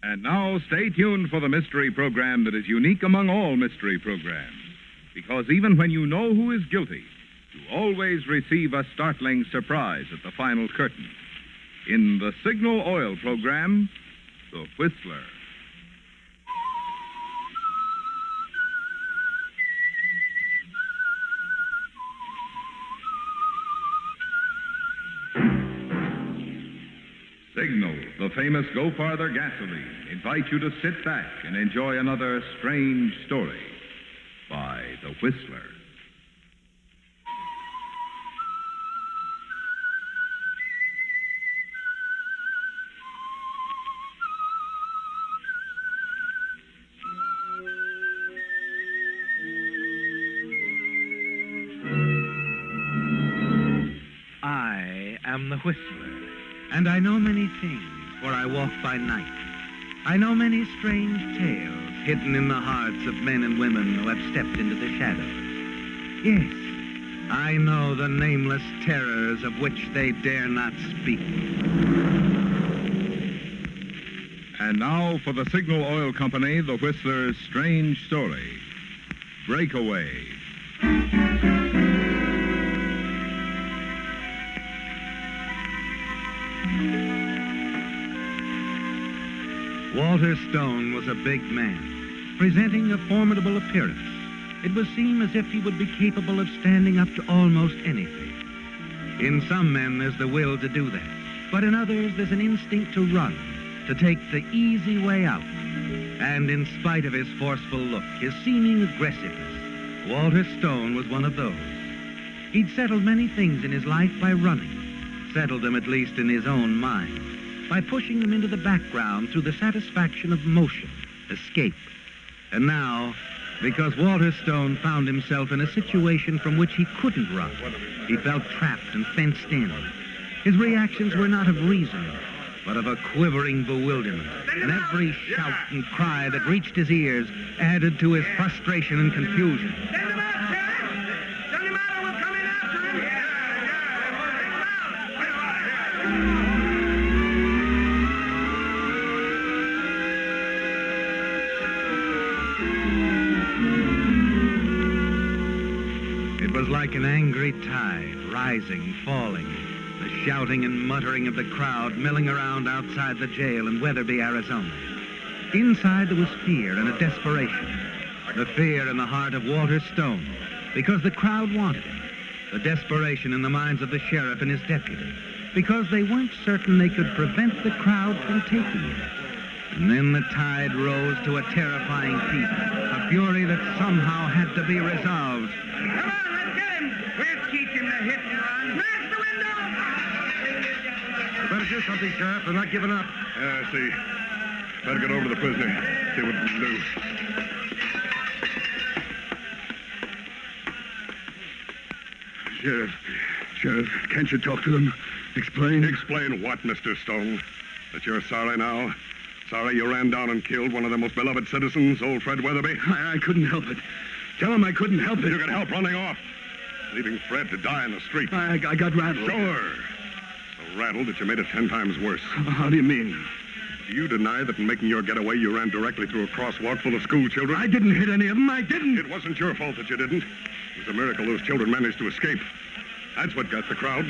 And now, stay tuned for the mystery program that is unique among all mystery programs. Because even when you know who is guilty, you always receive a startling surprise at the final curtain. In the Signal Oil program, The Whistler. Signal, the famous Go Farther gasoline, invite you to sit back and enjoy another strange story by The Whistler. I am the Whistler. And I know many things, for I walk by night. I know many strange tales hidden in the hearts of men and women who have stepped into the shadows. Yes, I know the nameless terrors of which they dare not speak. And now for the Signal Oil Company, The Whistler's strange story, Breakaway. Walter Stone was a big man, presenting a formidable appearance. It would seem as if he would be capable of standing up to almost anything. In some men, there's the will to do that. But in others, there's an instinct to run, to take the easy way out. And in spite of his forceful look, his seeming aggressiveness, Walter Stone was one of those. He'd settled many things in his life by running, settled them at least in his own mind, by pushing them into the background through the satisfaction of motion, escape. And now, because Walter Stone found himself in a situation from which he couldn't run, he felt trapped and fenced in. His reactions were not of reason, but of a quivering bewilderment. And every shout and cry that reached his ears added to his frustration and confusion. Send him out, Sheriff! Send him out or we'll come in after him! It was like an angry tide, rising, falling, the shouting and muttering of the crowd milling around outside the jail in Weatherby, Arizona. Inside there was fear and a desperation. The fear in the heart of Walter Stone, because the crowd wanted him. The desperation in the minds of the sheriff and his deputy, because they weren't certain they could prevent the crowd from taking him. And then the tide rose to a terrifying fever, a fury that somehow had to be resolved. Come on, let's get him! We'll teach him to hit and run. Smash the window! We better do something, Sheriff. They're not giving up. Yeah, I see. Better get over to the prisoner. See what we can do. Sheriff, can't you talk to them? Explain? Explain what, Mr. Stone? That you're sorry now? Sorry you ran down and killed one of the most beloved citizens, old Fred Weatherby? I couldn't help it. Tell them I couldn't help it. You could help running off, leaving Fred to die in the street. I got rattled. Sure. So rattled that you made it 10 times worse. How do you mean? Do you deny that in making your getaway, you ran directly through a crosswalk full of school children? I didn't hit any of them. I didn't. It wasn't your fault that you didn't. It was a miracle those children managed to escape. That's what got the crowd.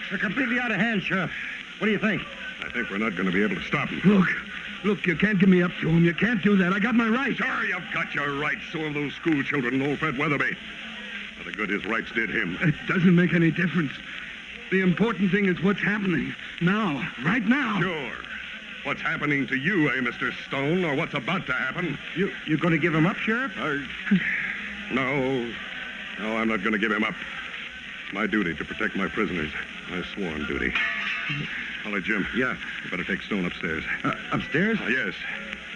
They're completely out of hand, Sheriff. What do you think? I think we're not going to be able to stop them. Look, you can't give me up to them. You can't do that. I got my rights. Sure, you've got your rights. So have those school children and old Fred Weatherby. For the good his rights did him. It doesn't make any difference. The important thing is what's happening now, right now. Sure. What's happening to you, Mr. Stone, or what's about to happen? You going to give him up, Sheriff? No, I'm not going to give him up. It's my duty to protect my prisoners. My sworn duty. Holly, Jim. Yeah. You better take Stone upstairs. Upstairs? Yes.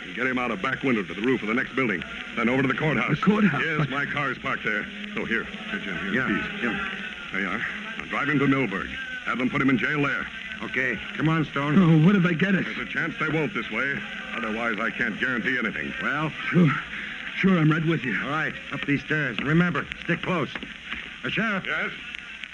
And get him out a back window to the roof of the next building. Then over to the courthouse. The courthouse? Yes, my car's parked there. So here, Jim, here's Yeah, the keys. yeah. There you are. Now drive him to Millburg. Have them put him in jail there. Okay. Come on, Stone. Oh, what if they get us? There's a chance they won't this way. Otherwise, I can't guarantee anything. Well, sure, I'm right with you. All right, up these stairs. And remember, stick close. Sheriff. Yes?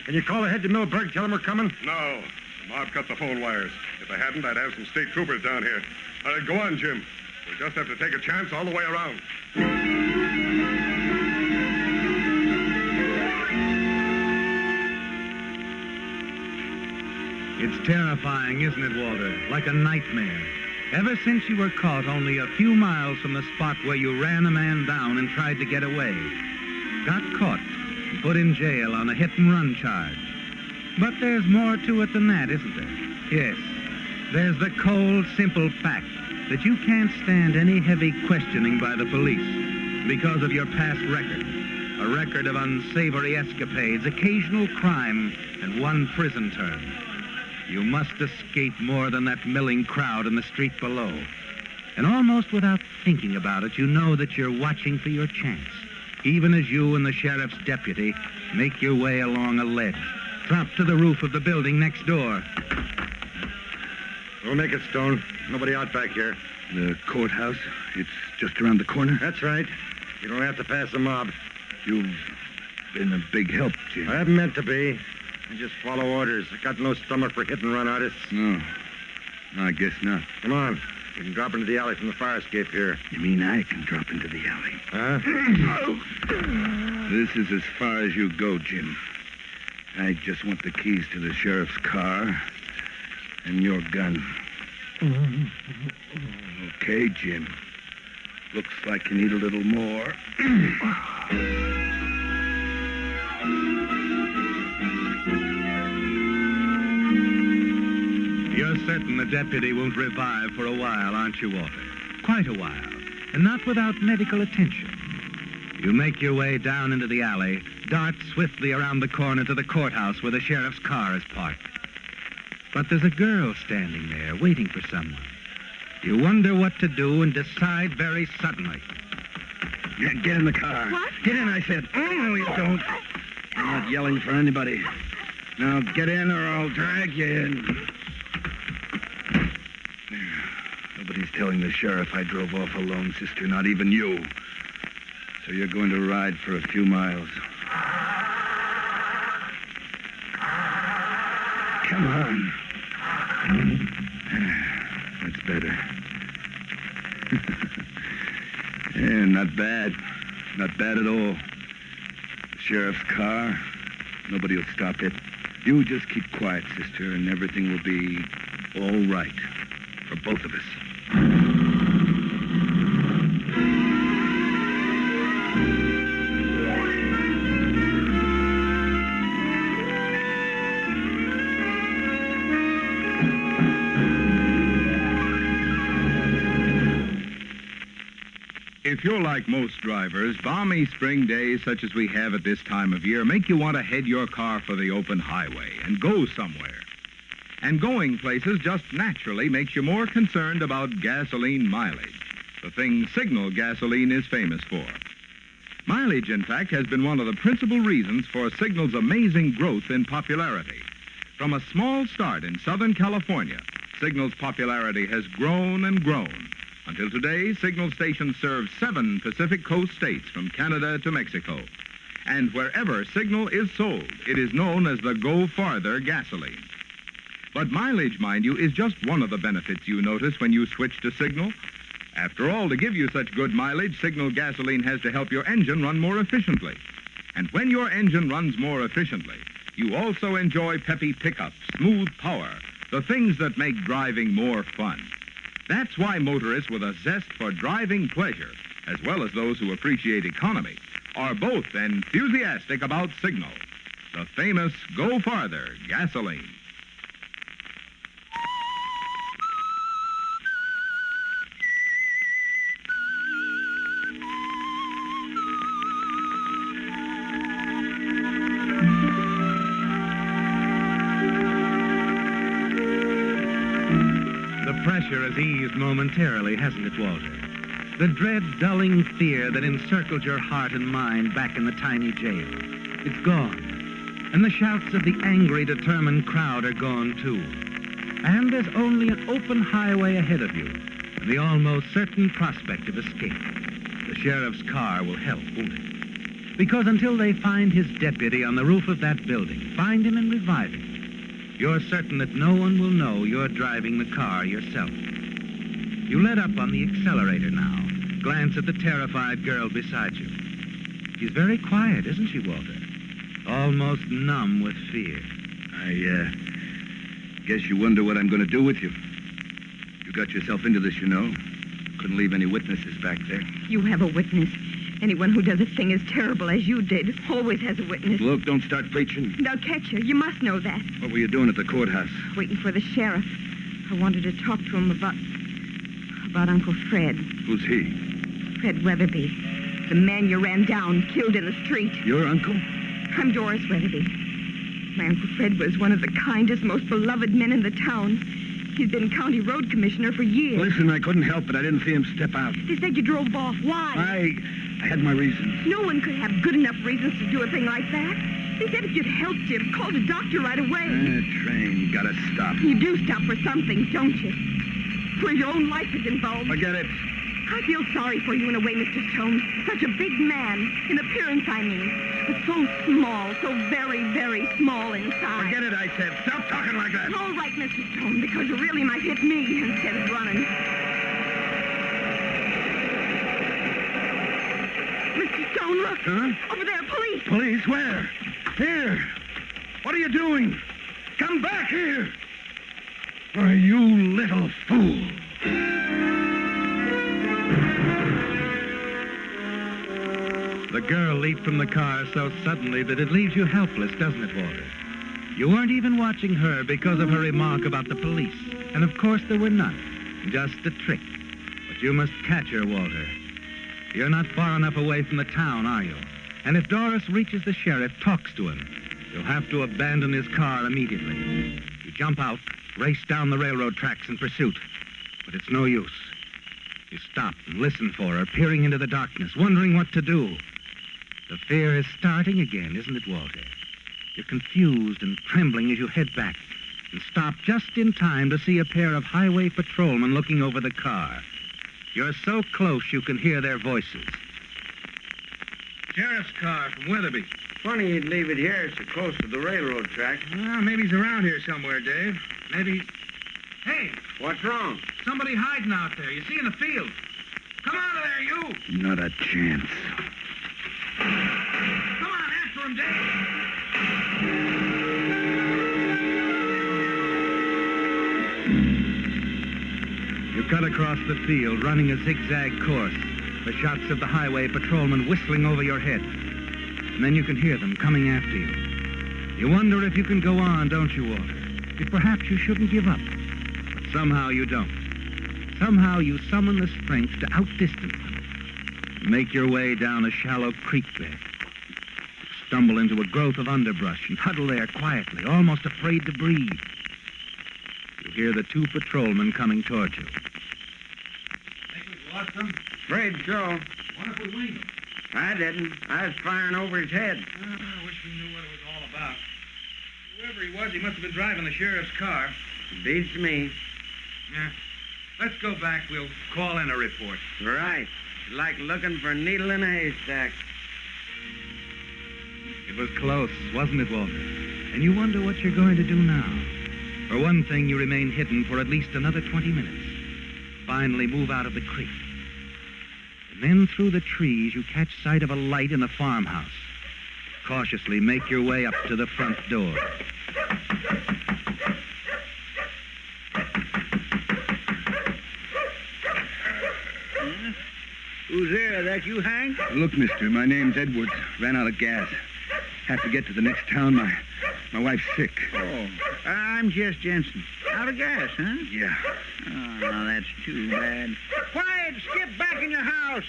Can you call ahead to Millburg, tell them we're coming? No. The mob cut the phone wires. If they hadn't, I'd have some state troopers down here. All right, go on, Jim. We just have to take a chance all the way around. It's terrifying, isn't it, Walter? Like a nightmare. Ever since you were caught only a few miles from the spot where you ran a man down and tried to get away. Got caught and put in jail on a hit-and-run charge. But there's more to it than that, isn't there? Yes. There's the cold, simple fact that you can't stand any heavy questioning by the police because of your past record. A record of unsavory escapades, occasional crime, and one prison term. You must escape more than that milling crowd in the street below. And almost without thinking about it, you know that you're watching for your chance, even as you and the sheriff's deputy make your way along a ledge, drop to the roof of the building next door. We'll make it, Stone. Nobody out back here. The courthouse, it's just around the corner? That's right. You don't have to pass the mob. You've been a big help, Jim. I haven't meant to be. I just follow orders. I got no stomach for hit-and-run artists. No, I guess not. Come on. You can drop into the alley from the fire escape here. You mean I can drop into the alley? Huh? This is as far as you go, Jim. I just want the keys to the sheriff's car and your gun. Okay, Jim. Looks like you need a little more. You're certain the deputy won't revive for a while, aren't you, Walter? Quite a while. And not without medical attention. You make your way down into the alley, dart swiftly around the corner to the courthouse where the sheriff's car is parked. But there's a girl standing there, waiting for someone. You wonder what to do and decide very suddenly. Yeah, get in the car. What? Get in, I said. Oh, no, you don't. I'm not yelling for anybody. Now get in or I'll drag you in. Nobody's telling the sheriff I drove off alone, sister, not even you. So you're going to ride for a few miles. Come on. That's better. Yeah, not bad. Not bad at all. The sheriff's car, nobody will stop it. You just keep quiet, sister, and everything will be all right for both of us. If you're like most drivers, balmy spring days such as we have at this time of year make you want to head your car for the open highway and go somewhere. And going places just naturally makes you more concerned about gasoline mileage, the thing Signal gasoline is famous for. Mileage, in fact, has been one of the principal reasons for Signal's amazing growth in popularity. From a small start in Southern California, Signal's popularity has grown and grown. Until today, Signal stations serve 7 Pacific Coast states from Canada to Mexico. And wherever Signal is sold, it is known as the Go Farther gasoline. But mileage, mind you, is just one of the benefits you notice when you switch to Signal. After all, to give you such good mileage, Signal gasoline has to help your engine run more efficiently. And when your engine runs more efficiently, you also enjoy peppy pickup, smooth power, the things that make driving more fun. That's why motorists with a zest for driving pleasure, as well as those who appreciate economy, are both enthusiastic about Signal, the famous Go Farther gasoline. The pressure has eased momentarily, hasn't it, Walter? The dread, dulling fear that encircled your heart and mind back in the tiny jail. It's gone. And the shouts of the angry, determined crowd are gone, too. And there's only an open highway ahead of you and the almost certain prospect of escape. The sheriff's car will help, won't it? Because until they find his deputy on the roof of that building, find him and revive him, You're certain that no one will know you're driving the car yourself. You let up on the accelerator now. Glance at the terrified girl beside you. She's very quiet, isn't she, Walter? Almost numb with fear. I guess you wonder what I'm going to do with you. You got yourself into this, you know. Couldn't leave any witnesses back there. You have a witness. Anyone who does a thing as terrible as you did always has a witness. Look, don't start preaching. They'll catch you. You must know that. What were you doing at the courthouse? Waiting for the sheriff. I wanted to talk to him about Uncle Fred. Who's he? Fred Weatherby. The man you ran down, killed in the street. Your uncle? I'm Doris Weatherby. My Uncle Fred was one of the kindest, most beloved men in the town. He's been county road commissioner for years. Listen, I couldn't help it. I didn't see him step out. They said you drove off. Why? I had my reasons. No one could have good enough reasons to do a thing like that. They said if you'd helped him, called a doctor right away. Train, gotta stop. You do stop for something, don't you? Where your own life is involved. Forget it. I feel sorry for you in a way, Mr. Stone. Such a big man, in appearance, I mean. But so small, so very, very small inside. Forget it, I said. Stop talking like that. All right, Mr. Stone, because you really might hit me instead of running. Mr. Stone, look. Huh? Over there, police. Police, where? Here. What are you doing? Come back here. Why, you little fool. The girl leaped from the car so suddenly that it leaves you helpless, doesn't it, Walter? You weren't even watching her because of her remark about the police. And of course there were none. Just a trick. But you must catch her, Walter. You're not far enough away from the town, are you? And if Doris reaches the sheriff, talks to him, you'll have to abandon his car immediately. You jump out, race down the railroad tracks in pursuit. But it's no use. You stop and listen for her, peering into the darkness, wondering what to do. The fear is starting again, isn't it, Walter? You're confused and trembling as you head back and stop just in time to see a pair of highway patrolmen looking over the car. You're so close you can hear their voices. Sheriff's car from Weatherby. Funny you'd leave it here so close to the railroad track. Well, maybe he's around here somewhere, Dave. Maybe... Hey, What's wrong? somebody hiding out there. You see in the field. Come out of there, you! Not a chance. Come on, after him, Dave! You cut across the field, running a zigzag course, the shots of the highway patrolmen whistling over your head. And then you can hear them coming after you. You wonder if you can go on, don't you, Walter? If perhaps you shouldn't give up. But somehow you don't. Somehow you summon the strength to outdistance them. Make your way down a shallow creek bed. Stumble into a growth of underbrush and huddle there quietly, almost afraid to breathe. You hear the two patrolmen coming toward you. Think we've lost him? Afraid so. What if we winged him? I didn't. I was firing over his head. I wish we knew what it was all about. Whoever he was, he must have been driving the sheriff's car. Beats me. Yeah. Let's go back. We'll call in a report. Right. Like looking for a needle in a haystack. It was close, wasn't it, Walter? And you wonder what you're going to do now. For one thing, you remain hidden for at least another 20 minutes. Finally move out of the creek. And then through the trees, you catch sight of a light in a farmhouse. Cautiously make your way up to the front door. Who's there? That you, Hank? Look, mister, my name's Edwards. Ran out of gas. Have to get to the next town. My wife's sick. Oh, I'm Jess Jensen. Out of gas, huh? Yeah. Oh, no, that's too bad. Quiet! Skip back in your house!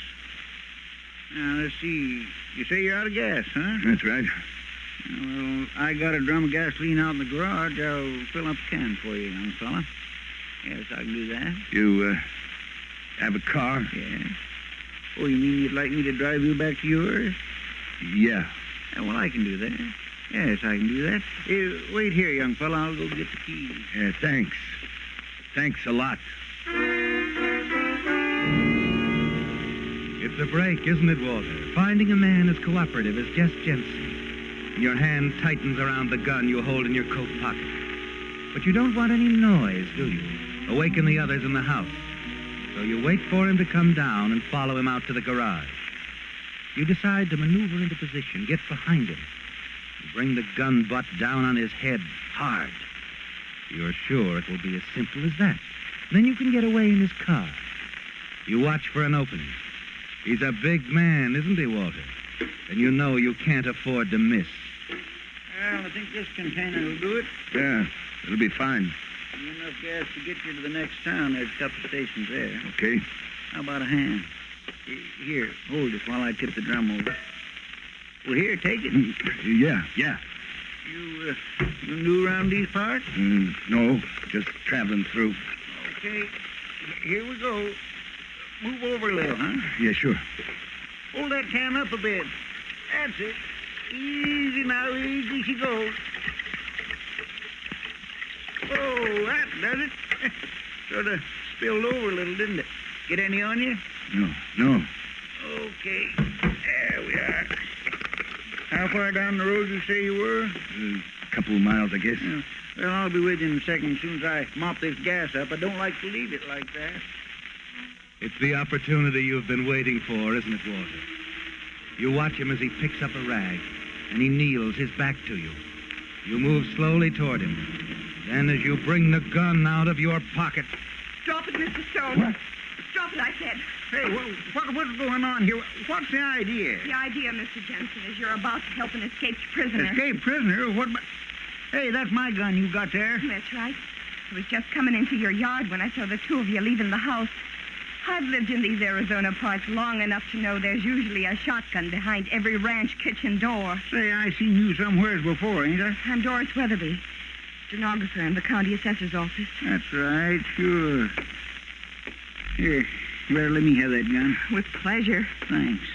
Now, let's see. You say you're out of gas, huh? That's right. Well, I got a drum of gasoline out in the garage. I'll fill up a can for you, young fella. Yes, I can do that. You, have a car? Yeah. Oh, you mean you'd like me to drive you back to yours? Yeah. Well, I can do that. Yes, I can do that. Wait here, young fella. I'll go get the keys. Yeah, thanks. Thanks a lot. It's a break, isn't it, Walter? Finding a man as cooperative as Jess Jensen. Your hand tightens around the gun you hold in your coat pocket. But you don't want any noise, do you? Awaken the others in the house. So you wait for him to come down and follow him out to the garage. You decide to maneuver into position, get behind him, and bring the gun butt down on his head hard. You're sure it will be as simple as that. Then you can get away in his car. You watch for an opening. He's a big man, isn't he, Walter? And you know you can't afford to miss. Well, I think this container will do it. Yeah, it'll be fine. Enough gas to get you to the next town. There's a couple stations there. Okay. How about a hand? Here, hold it while I tip the drum over. Well, here, take it. Yeah. You new around these parts? No, just traveling through. Okay, here we go. Move over a little, huh? Yeah, sure. Hold that can up a bit. That's it. Easy now, easy she goes. Oh, that does it. Sort of spilled over a little, didn't it? Get any on you? No. Okay, there we are. How far down the road you say you were? A couple of miles, I guess. Yeah. Well, I'll be with you in a second as soon as I mop this gas up. I don't like to leave it like that. It's the opportunity you've been waiting for, isn't it, Walter? You watch him as he picks up a rag, and he kneels, his back to you. You move slowly toward him. Then as you bring the gun out of your pocket... Drop it, Mr. Stone. What? Drop it, I said. Hey, what's going on here? What's the idea? The idea, Mr. Jensen, is you're about to help an escaped prisoner. Escaped prisoner? What? Hey, that's my gun you got there. That's right. I was just coming into your yard when I saw the two of you leaving the house. I've lived in these Arizona parts long enough to know there's usually a shotgun behind every ranch kitchen door. Say, I seen you somewheres before, ain't I? I'm Doris Weatherby, stenographer in the county assessor's office. That's right, sure. Here, you better let me have that gun. With pleasure. Thanks.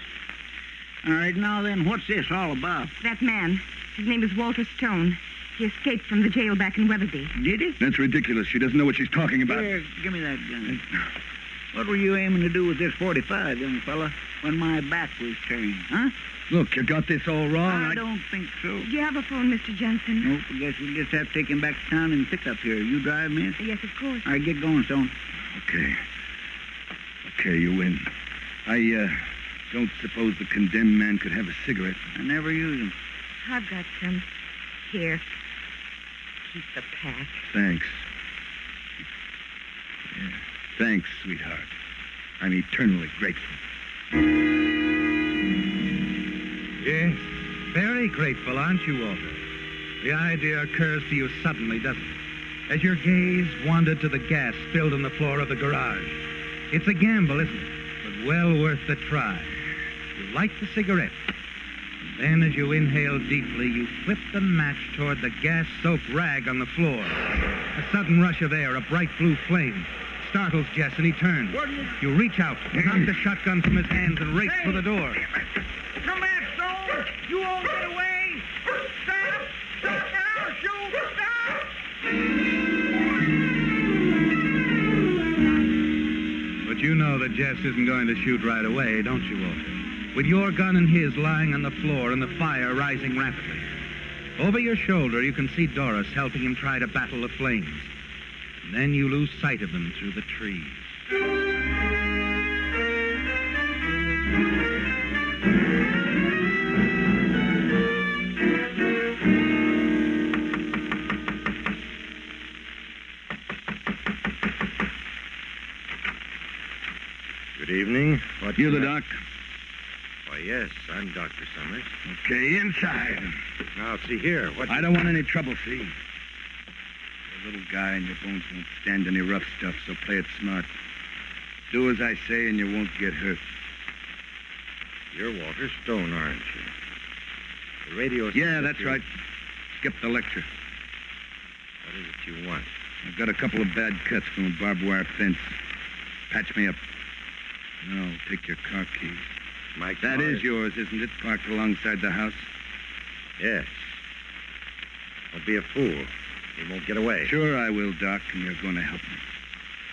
All right, now then, what's this all about? That man, his name is Walter Stone. He escaped from the jail back in Weatherby. Did he? That's ridiculous. She doesn't know what she's talking about. Here, give me that gun. What were you aiming to do with this .45, young fella, when my back was turned, huh? Look, you got this all wrong. I don't think so. Do you have a phone, Mr. Jensen? Nope, I guess we'll just have to take him back to town and pick up here. You drive, miss? Yes, of course. All right, get going, Stone. Okay, you win. I don't suppose the condemned man could have a cigarette. I never use them. I've got some. Here. Keep the pack. Thanks. Yeah. Thanks, sweetheart. I'm eternally grateful. Yes, very grateful, aren't you, Walter? The idea occurs to you suddenly, doesn't it? As your gaze wandered to the gas spilled on the floor of the garage. It's a gamble, isn't it? But well worth the try. You light the cigarette. And then as you inhale deeply, you flip the match toward the gas-soaked rag on the floor. A sudden rush of air, a bright blue flame, startles Jess, and he turns. You reach out, knock the shotgun from his hands, and race for the door. Come back, Stone! You won't get away! Stop! Stop now! Shoot! Stop! But you know that Jess isn't going to shoot right away, don't you, Walter? With your gun and his lying on the floor and the fire rising rapidly. Over your shoulder, you can see Doris helping him try to battle the flames. And then you lose sight of them through the trees. Good evening. What You the doc? Why, yes, I'm Dr. Summers. Okay, inside. Now, see here. What? I don't want any trouble, see? You're a little guy and your bones won't stand any rough stuff, so play it smart. Do as I say and you won't get hurt. You're Walter Stone, aren't you? The radio... Yeah, that's right. Skip the lecture. What is it you want? I've got a couple of bad cuts from a barbed wire fence. Patch me up. No, take your car keys. My That car is yours, isn't it? Parked alongside the house? Yes. Don't be a fool. He won't get away. Sure I will, Doc, and you're going to help me.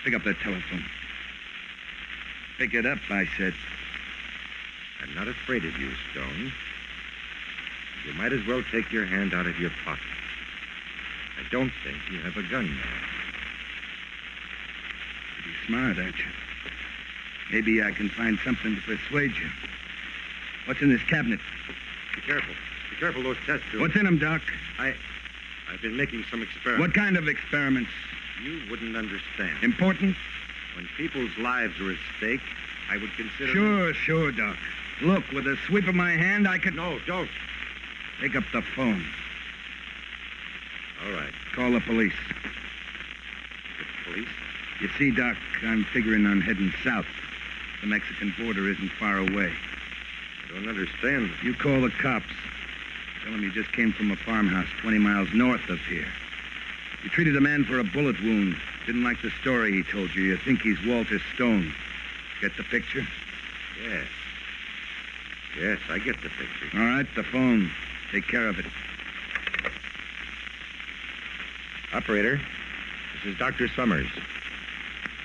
Pick up that telephone. Pick it up, I said. I'm not afraid of you, Stone. You might as well take your hand out of your pocket. I don't think you have a gun there. Pretty smart, aren't you? Maybe I can find something to persuade you. What's in this cabinet? Be careful. Be careful, those test tubes. What's in them, Doc? I've been making some experiments. What kind of experiments? You wouldn't understand. Important? When people's lives are at stake, I would consider... Sure, Doc. Look, with a sweep of my hand, I could... No, don't. Pick up the phone. All right. Call the police. The police? You see, Doc, I'm figuring on heading south. The Mexican border isn't far away. I don't understand. You call the cops. Tell them you just came from a farmhouse 20 miles north of here. You treated a man for a bullet wound. Didn't like the story he told you. You think he's Walter Stone. Get the picture? Yes. Yes, I get the picture. All right, the phone. Take care of it. Operator, this is Dr. Summers.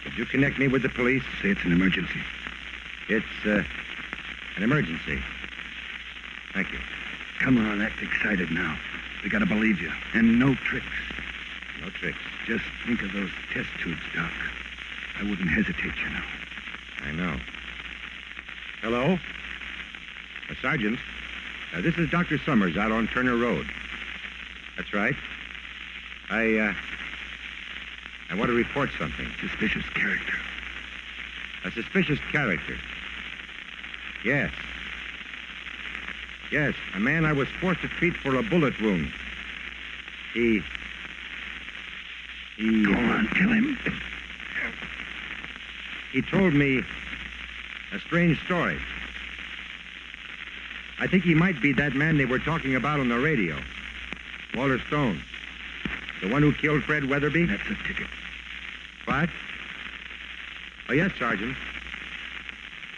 Would you connect me with the police? Say it's an emergency. It's, an emergency. Thank you. Come on, act excited now. We gotta believe you. And no tricks. No tricks. Just think of those test tubes, Doc. I wouldn't hesitate, you know. I know. Hello? Sergeant, this is Dr. Summers out on Turner Road. That's right. I want to report something. Suspicious character. A suspicious character? Yes. Yes, a man I was forced to treat for a bullet wound. He... Go on, kill him. He told me a strange story. I think he might be that man they were talking about on the radio. Walter Stone. The one who killed Fred Weatherby? That's a ticket. What? Oh, yes, Sergeant.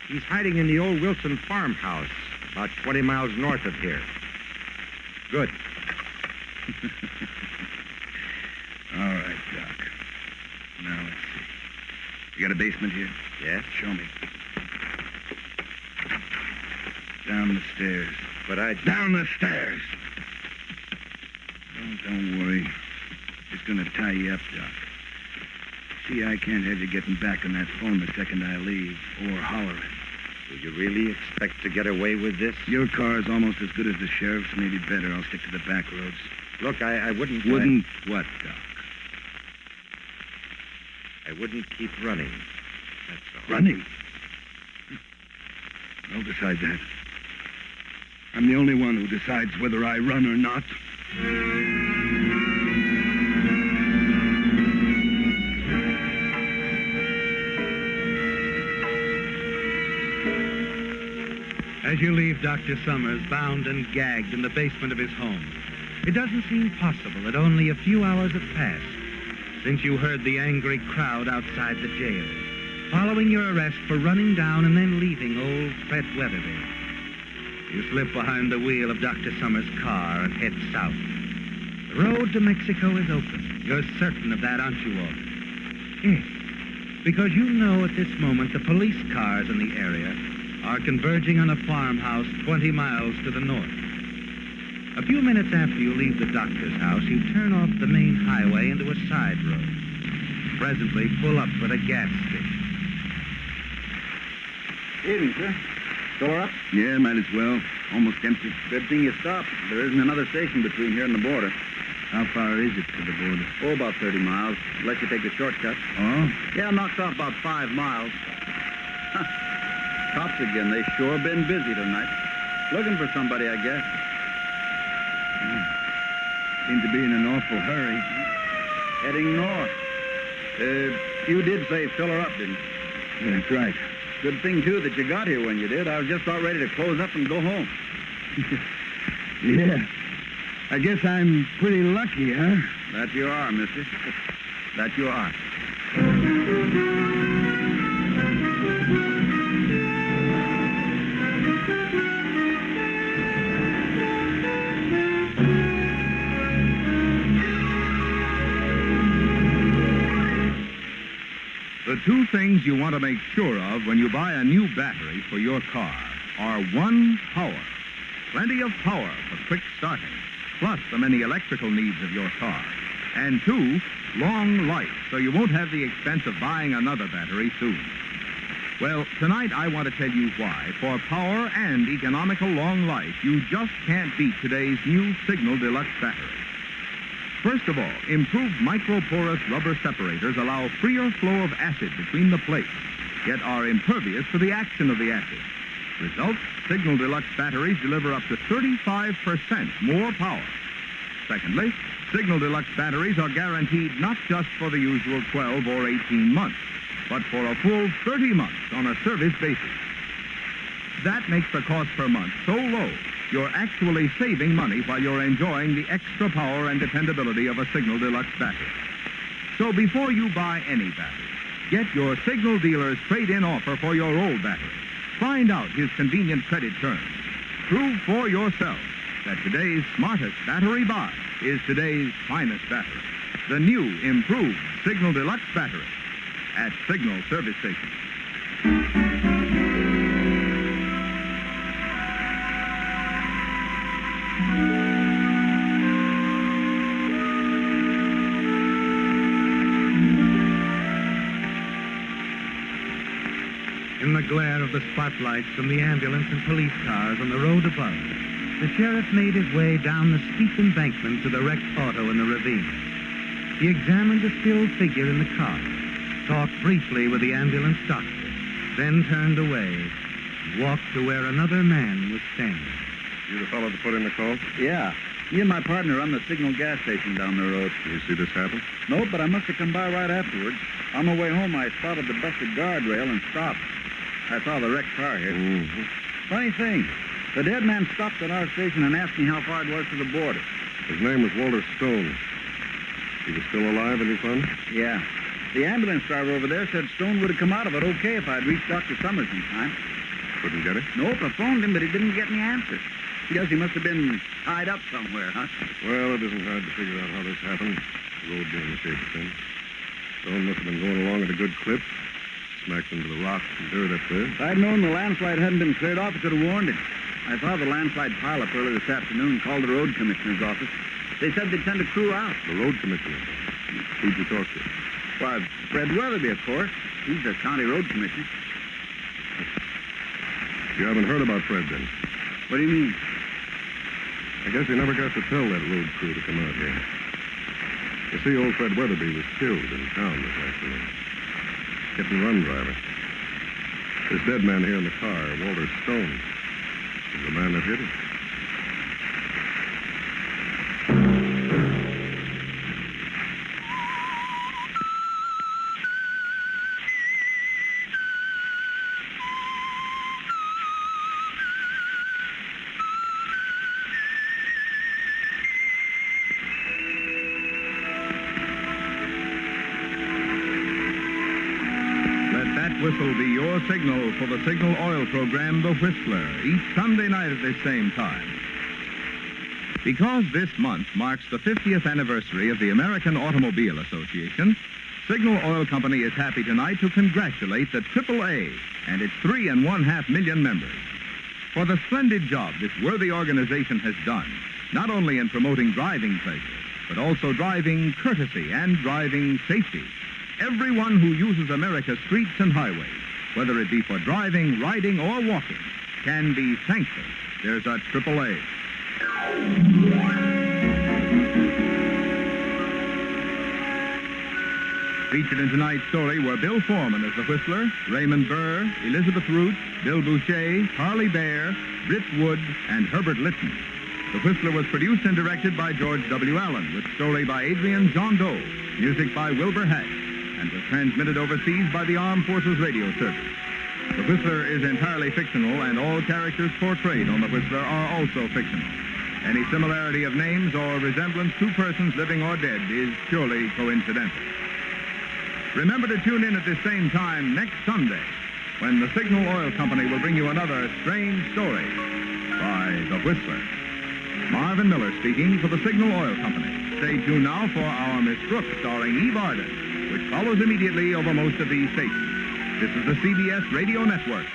He's hiding in the old Wilson farmhouse, about 20 miles north of here. Good. All right, Doc. Now, let's see. You got a basement here? Yes? Show me. Down the stairs. But I... Down the stairs! Don't worry. Just gonna tie you up, Doc. See, I can't have you getting back on that phone the second I leave, or hollering. Do you really expect to get away with this? Your car's almost as good as the sheriff's, maybe better. I'll stick to the back roads. Look, I wouldn't... Wouldn't what, Doc? I wouldn't keep running. That's all. Running? I'll decide that. I'm the only one who decides whether I run or not. As you leave Dr. Summers bound and gagged in the basement of his home, it doesn't seem possible that only a few hours have passed since you heard the angry crowd outside the jail, following your arrest for running down and then leaving old Fred Weatherby. You slip behind the wheel of Dr. Summers' car and head south. The road to Mexico is open. You're certain of that, aren't you, Walter? Yes, because you know at this moment the police cars in the area are converging on a farmhouse 20 miles to the north. A few minutes after you leave the doctor's house, you turn off the main highway into a side road. Presently, pull up at a gas station. Evening, sir. Store up? Yeah, might as well. Almost empty. Good thing you stopped. There isn't another station between here and the border. How far is it to the border? Oh, about 30 miles. Let you take the shortcut. Oh? Yeah, knocks off about 5 miles. Huh. Cops again. They sure been busy tonight. Looking for somebody, I guess. Seem to be in an awful hurry. Heading north. You did say fill her up, didn't you? Yeah, that's right. Good thing, too, that you got here when you did. I was just about ready to close up and go home. Yeah. I guess I'm pretty lucky, huh? That you are, mister. That you are. The two things you want to make sure of when you buy a new battery for your car are, one, power. Plenty of power for quick starting, plus the many electrical needs of your car. And 2, long life, so you won't have the expense of buying another battery soon. Well, tonight I want to tell you why, for power and economical long life, you just can't beat today's new Signal Deluxe battery. First of all, improved microporous rubber separators allow freer flow of acid between the plates, yet are impervious to the action of the acid. Result, Signal Deluxe batteries deliver up to 35% more power. Secondly, Signal Deluxe batteries are guaranteed not just for the usual 12 or 18 months, but for a full 30 months on a service basis. That makes the cost per month so low, you're actually saving money while you're enjoying the extra power and dependability of a Signal Deluxe battery. So before you buy any battery, get your Signal dealer's trade-in offer for your old battery. Find out his convenient credit terms. Prove for yourself that today's smartest battery buy is today's finest battery. The new, improved Signal Deluxe battery at Signal service stations. In the glare of the spotlights from the ambulance and police cars on the road above, the sheriff made his way down the steep embankment to the wrecked auto in the ravine. He examined the still figure in the car, talked briefly with the ambulance doctor, then turned away and walked to where another man was standing. You the fellow that put in the call? Yeah. Me and my partner run the Signal gas station down the road. Did you see this happen? No, but I must have come by right afterwards. On my way home, I spotted the busted guardrail and stopped. I saw the wrecked car here. Mm-hmm. Funny thing, the dead man stopped at our station and asked me how far it was to the border. His name was Walter Stone. He was still alive when you found him? Yeah. The ambulance driver over there said Stone would have come out of it okay if I'd reached Dr. Summers in time. Couldn't get it? Nope, I phoned him, but he didn't get any answer. Guess he must have been tied up somewhere, huh? Well, it isn't hard to figure out how this happened. The road being the shape it's in. Stone must have been going along at a good clip. Smacked into the rocks and dirt up there. If I'd known the landslide hadn't been cleared off, I could have warned him. I saw the landslide pileup early this afternoon, called the road commissioner's office. They said they'd send a crew out. The road commissioner. Who'd you talk to? Why, Fred Weatherby, of course. He's the county road commissioner. You haven't heard about Fred, then? What do you mean? I guess you never got to tell that road crew to come out here. You see, old Fred Weatherby was killed in town this afternoon. Hit-and-run driver. This dead man here in the car, Walter Stone, is the man that hit him. Whistle be your signal for the Signal Oil program, The Whistler, each Sunday night at this same time. Because this month marks the 50th anniversary of the American Automobile Association, Signal Oil Company is happy tonight to congratulate the AAA and its 3.5 million members for the splendid job this worthy organization has done, not only in promoting driving pleasure, but also driving courtesy and driving safety. Everyone who uses America's streets and highways, whether it be for driving, riding, or walking, can be thankful there's a AAA. Featured in tonight's story were Bill Foreman as the Whistler, Raymond Burr, Elizabeth Root, Bill Boucher, Harley Bear, Britt Wood, and Herbert Litton. The Whistler was produced and directed by George W. Allen, with story by Adrian John Doe, music by Wilbur Hatch, and was transmitted overseas by the Armed Forces Radio Service. The Whistler is entirely fictional, and all characters portrayed on The Whistler are also fictional. Any similarity of names or resemblance to persons living or dead is purely coincidental. Remember to tune in at this same time next Sunday, when the Signal Oil Company will bring you another strange story by The Whistler. Marvin Miller speaking for the Signal Oil Company. Stay tuned now for our Miss Brooks, starring Eve Arden, which follows immediately over most of these stations. This is the CBS Radio Network.